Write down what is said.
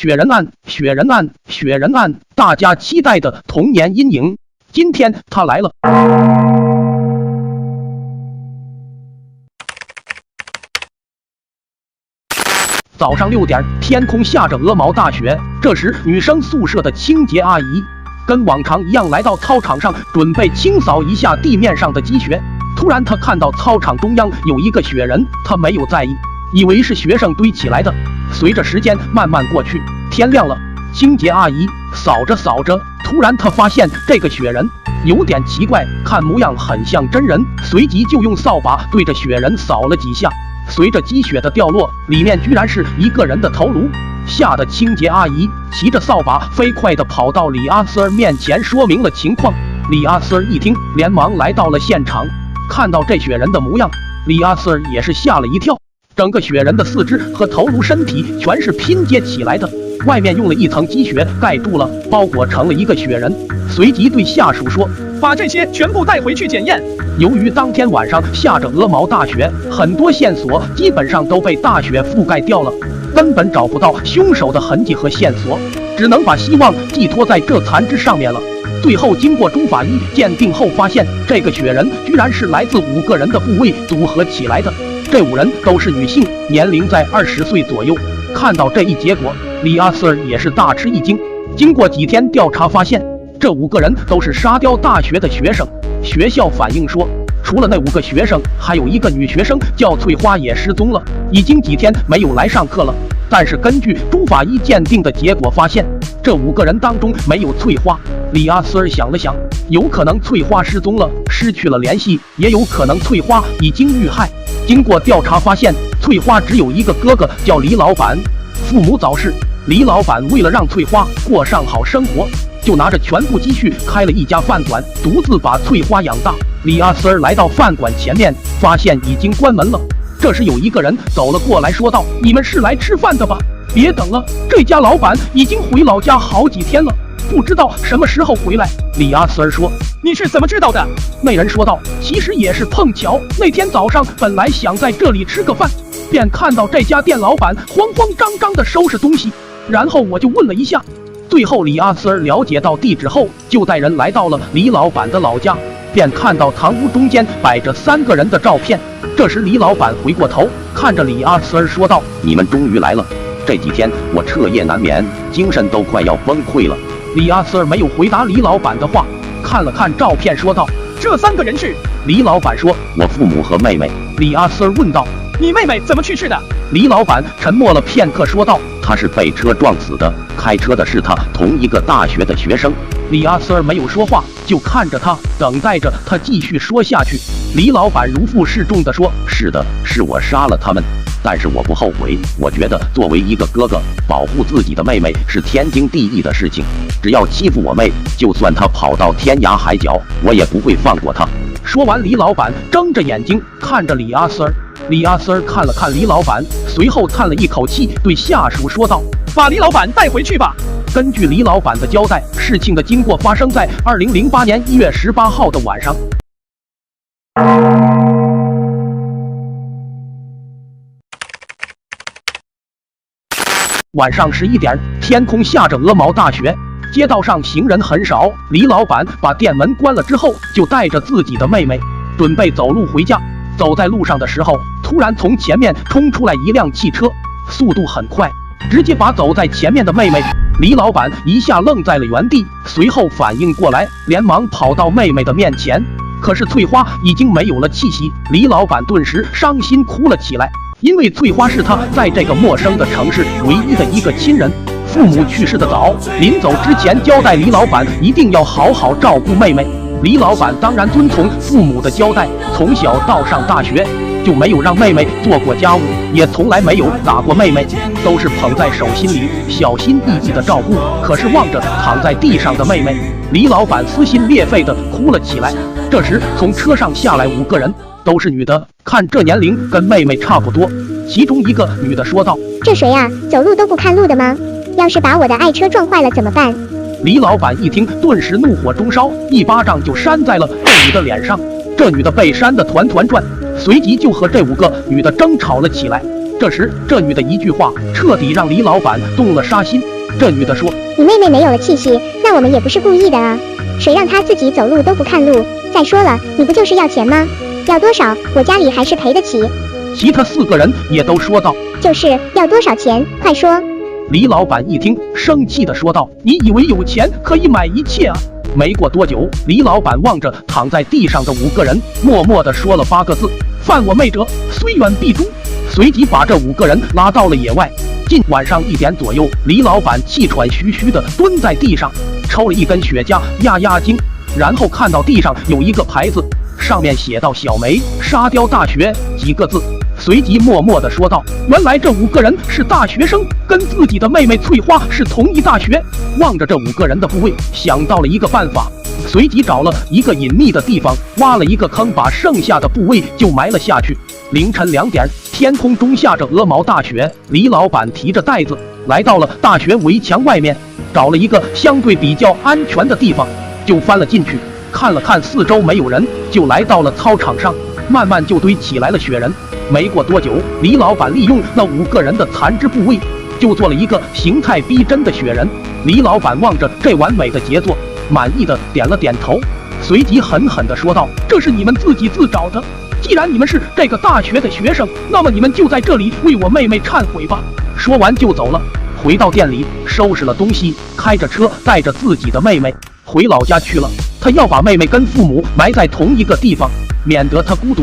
雪人案，雪人案，雪人案，大家期待的童年阴影，今天他来了。早上6点，天空下着鹅毛大雪。这时，女生宿舍的清洁阿姨跟往常一样来到操场上，准备清扫一下地面上的积雪。突然，她看到操场中央有一个雪人，她没有在意，以为是学生堆起来的。随着时间慢慢过去，天亮了，清洁阿姨扫着扫着，突然她发现这个雪人有点奇怪，看模样很像真人，随即就用扫把对着雪人扫了几下。随着积雪的掉落，里面居然是一个人的头颅，吓得清洁阿姨骑着扫把飞快地跑到李阿 Sir 面前说明了情况。李阿 Sir 一听，连忙来到了现场，看到这雪人的模样，李阿 Sir 也是吓了一跳。整个雪人的四肢和头颅身体全是拼接起来的，外面用了一层积雪盖住了，包裹成了一个雪人。随即对下属说，把这些全部带回去检验。由于当天晚上下着鹅毛大雪，很多线索基本上都被大雪覆盖掉了，根本找不到凶手的痕迹和线索，只能把希望寄托在这残肢上面了。最后经过中法医鉴定后发现，这个雪人居然是来自5个人的部位组合起来的，这5人都是女性，年龄在20岁左右。看到这一结果，李阿 Sir 也是大吃一惊。经过几天调查发现，这5个人都是沙雕大学的学生。学校反映说，除了那5个学生，还有一个女学生叫翠花也失踪了，已经几天没有来上课了。但是根据中法医鉴定的结果发现，这5个人当中没有翠花。李阿 Sir 想了想，有可能翠花失踪了，失去了联系，也有可能翠花已经遇害。经过调查发现，翠花只有一个哥哥叫李老板，父母早逝。李老板为了让翠花过上好生活，就拿着全部积蓄开了一家饭馆，独自把翠花养大。李阿 Sir 来到饭馆前面，发现已经关门了。这时有一个人走了过来，说道，你们是来吃饭的吧？别等了，这家老板已经回老家好几天了，不知道什么时候回来。李阿 Sir 说，你是怎么知道的？那人说道，其实也是碰巧，那天早上本来想在这里吃个饭，便看到这家店老板慌慌张张地收拾东西，然后我就问了一下。最后李阿 Sir 了解到地址后，就带人来到了李老板的老家，便看到堂屋中间摆着3个人的照片。这时李老板回过头看着李阿 Sir 说道，你们终于来了，这几天我彻夜难眠，精神都快要崩溃了。李阿 Sir 没有回答李老板的话，看了看照片说道，这3个人是？李老板说，我父母和妹妹。李阿 Sir 问道，你妹妹怎么去世的？李老板沉默了片刻说道，她是被车撞死的，开车的是他同一个大学的学生。李阿 Sir 没有说话，就看着他，等待着他继续说下去。李老板如负示众地说，是的，是我杀了他们，但是我不后悔。我觉得作为一个哥哥，保护自己的妹妹是天经地义的事情，只要欺负我妹，就算她跑到天涯海角，我也不会放过她。说完，李老板睁着眼睛看着李阿 Sir。李阿 Sir 看了看李老板，随后叹了一口气，对下属说道，把李老板带回去吧。根据李老板的交代，事情的经过发生在2008年1月18号的晚上。晚上11点，天空下着鹅毛大雪，街道上行人很少。李老板把店门关了之后，就带着自己的妹妹准备走路回家。走在路上的时候，突然从前面冲出来一辆汽车，速度很快，直接把走在前面的妹妹李老板一下愣在了原地，随后反应过来，连忙跑到妹妹的面前。可是翠花已经没有了气息，李老板顿时伤心哭了起来，因为翠花是他在这个陌生的城市唯一的一个亲人，父母去世的早，临走之前交代李老板一定要好好照顾妹妹。李老板当然遵从父母的交代，从小到上大学就没有让妹妹做过家务，也从来没有打过妹妹，都是捧在手心里，小心翼翼的照顾。可是望着躺在地上的妹妹，李老板撕心裂肺的哭了起来。这时从车上下来5个人，都是女的，看这年龄跟妹妹差不多。其中一个女的说道，这谁呀？走路都不看路的吗？要是把我的爱车撞坏了怎么办？李老板一听，顿时怒火中烧，一巴掌就扇在了这女的脸上。这女的被扇得团团转，随即就和这5个女的争吵了起来。这时这女的一句话彻底让李老板动了杀心，这女的说：“你妹妹没有了气息，那我们也不是故意的啊，谁让她自己走路都不看路？再说了，你不就是要钱吗？要多少，我家里还是赔得起。”其他4个人也都说道：“就是要多少钱，快说。”李老板一听，生气地说道：“你以为有钱可以买一切啊？”没过多久，李老板望着躺在地上的5个人，默默地说了8个字：“犯我妹者，虽远必诛。”随即把这5个人拉到了野外。近晚上1点左右，李老板气喘吁吁地蹲在地上，抽了一根雪茄压压惊，然后看到地上有一个牌子，上面写道：“小梅沙雕大学”几个字。随即默默地说道：“原来这5个人是大学生，跟自己的妹妹翠花是同一大学。”望着这5个人的部位，想到了一个办法，随即找了一个隐秘的地方，挖了一个坑，把剩下的部位就埋了下去。凌晨2点，天空中下着鹅毛大雪，李老板提着袋子来到了大学围墙外面，找了一个相对比较安全的地方，就翻了进去，看了看四周没有人，就来到了操场上，慢慢就堆起来了雪人。没过多久，李老板利用那5个人的残肢部位，就做了一个形态逼真的雪人。李老板望着这完美的杰作，满意的点了点头，随即狠狠地说道：“这是你们自己自找的，既然你们是这个大学的学生，那么你们就在这里为我妹妹忏悔吧。”说完就走了，回到店里收拾了东西，开着车带着自己的妹妹回老家去了。他要把妹妹跟父母埋在同一个地方，免得她孤独。